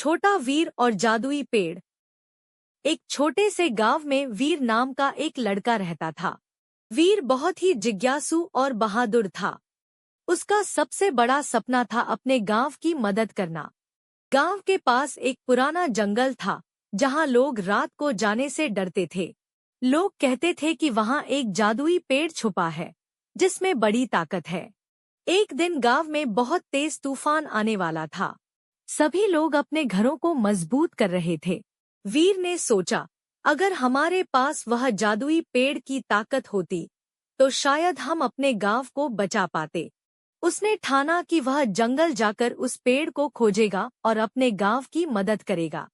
छोटा वीर और जादुई पेड़। एक छोटे से गांव में वीर नाम का एक लड़का रहता था। वीर बहुत ही जिज्ञासु और बहादुर था। उसका सबसे बड़ा सपना था अपने गांव की मदद करना। गांव के पास एक पुराना जंगल था जहां लोग रात को जाने से डरते थे। लोग कहते थे कि वहां एक जादुई पेड़ छुपा है जिसमें बड़ी ताकत है। एक दिन गांव में बहुत तेज तूफान आने वाला था। सभी लोग अपने घरों को मजबूत कर रहे थे। वीर ने सोचा, अगर हमारे पास वह जादुई पेड़ की ताकत होती तो शायद हम अपने गांव को बचा पाते। उसने ठाना कि वह जंगल जाकर उस पेड़ को खोजेगा और अपने गांव की मदद करेगा।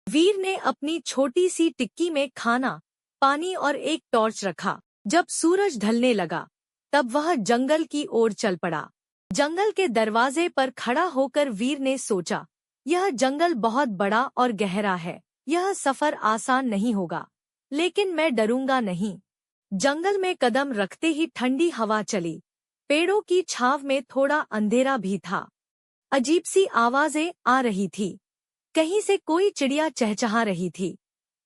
वीर ने अपनी छोटी सी टिक्की में खाना, पानी और एक टॉर्च रखा। जब सूरज ढलने लगा तब वह जंगल की ओर चल पड़ा। जंगल के दरवाजे पर खड़ा होकर वीर ने सोचा, यह जंगल बहुत बड़ा और गहरा है। यह सफर आसान नहीं होगा, लेकिन मैं डरूंगा नहीं। जंगल में कदम रखते ही ठंडी हवा चली। पेड़ों की छांव में थोड़ा अंधेरा भी था। अजीब सी आवाजें आ रही थी। कहीं से कोई चिड़िया चहचहा रही थी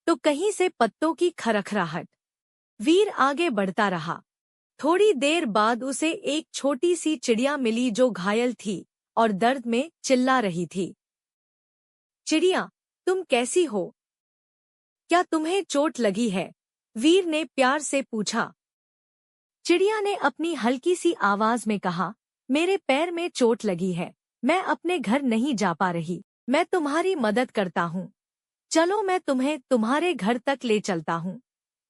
तो कहीं से पत्तों की खरखराहट। वीर आगे बढ़ता रहा। थोड़ी देर बाद उसे एक छोटी सी चिड़िया मिली जो घायल थी और दर्द में चिल्ला रही थी। चिड़िया, तुम कैसी हो? क्या तुम्हें चोट लगी है? वीर ने प्यार से पूछा। चिड़िया ने अपनी हल्की सी आवाज में कहा, मेरे पैर में चोट लगी है। मैं अपने घर नहीं जा पा रही। मैं तुम्हारी मदद करता हूँ। चलो मैं तुम्हें तुम्हारे घर तक ले चलता हूँ,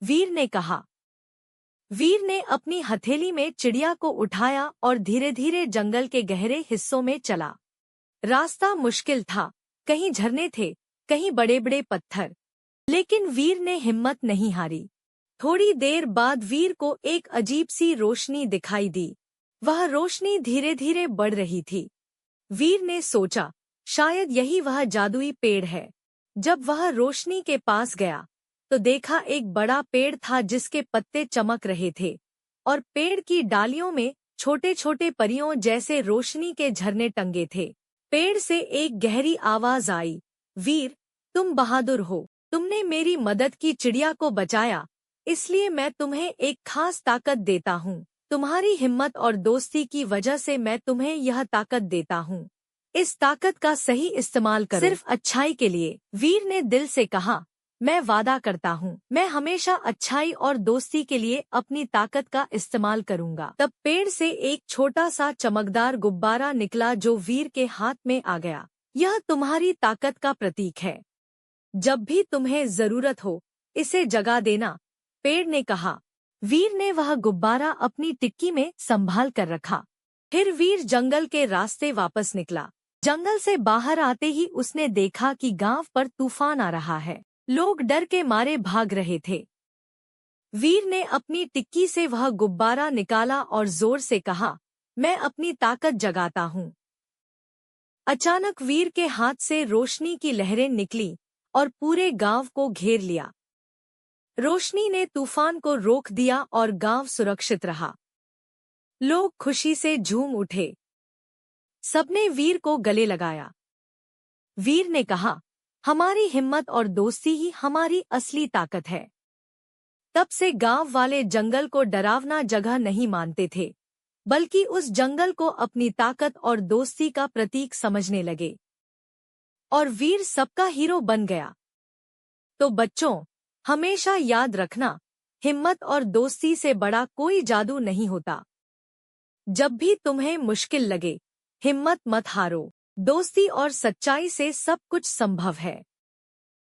वीर ने कहा। वीर ने अपनी हथेली में चिड़िया को उठाया और धीरे धीरे जंगल के गहरे हिस्सों में चला। रास्ता मुश्किल था, कहीं झरने थे, कहीं बड़े बड़े पत्थर, लेकिन वीर ने हिम्मत नहीं हारी। थोड़ी देर बाद वीर को एक अजीब सी रोशनी दिखाई दी। वह रोशनी धीरे धीरे बढ़ रही थी। वीर ने सोचा, शायद यही वह जादुई पेड़ है। जब वह रोशनी के पास गया तो देखा एक बड़ा पेड़ था जिसके पत्ते चमक रहे थे और पेड़ की डालियों में छोटे छोटे परियों जैसे रोशनी के झरने टंगे थे। पेड़ से एक गहरी आवाज आई, वीर, तुम बहादुर हो। तुमने मेरी मदद की, चिड़िया को बचाया, इसलिए मैं तुम्हें एक खास ताकत देता हूँ। तुम्हारी हिम्मत और दोस्ती की वजह से मैं तुम्हें यह ताकत देता हूँ। इस ताकत का सही इस्तेमाल करो, सिर्फ अच्छाई के लिए। वीर ने दिल से कहा, मैं वादा करता हूँ, मैं हमेशा अच्छाई और दोस्ती के लिए अपनी ताकत का इस्तेमाल करूँगा। तब पेड़ से एक छोटा सा चमकदार गुब्बारा निकला जो वीर के हाथ में आ गया। यह तुम्हारी ताकत का प्रतीक है। जब भी तुम्हें जरूरत हो इसे जगा देना, पेड़ ने कहा। वीर ने वह गुब्बारा अपनी टिक्की में संभाल कर रखा। फिर वीर जंगल के रास्ते वापस निकला। जंगल से बाहर आते ही उसने देखा कि गांव पर तूफान आ रहा है। लोग डर के मारे भाग रहे थे। वीर ने अपनी टिक्की से वह गुब्बारा निकाला और जोर से कहा, मैं अपनी ताकत जगाता हूँ। अचानक वीर के हाथ से रोशनी की लहरें निकली और पूरे गांव को घेर लिया। रोशनी ने तूफान को रोक दिया और गांव सुरक्षित रहा। लोग खुशी से झूम उठे। सबने वीर को गले लगाया। वीर ने कहा, हमारी हिम्मत और दोस्ती ही हमारी असली ताकत है। तब से गांव वाले जंगल को डरावना जगह नहीं मानते थे, बल्कि उस जंगल को अपनी ताकत और दोस्ती का प्रतीक समझने लगे। और वीर सबका हीरो बन गया। तो बच्चों, हमेशा याद रखना, हिम्मत और दोस्ती से बड़ा कोई जादू नहीं होता। जब भी तुम्हें मुश्किल लगे, हिम्मत मत हारो। दोस्ती और सच्चाई से सब कुछ संभव है।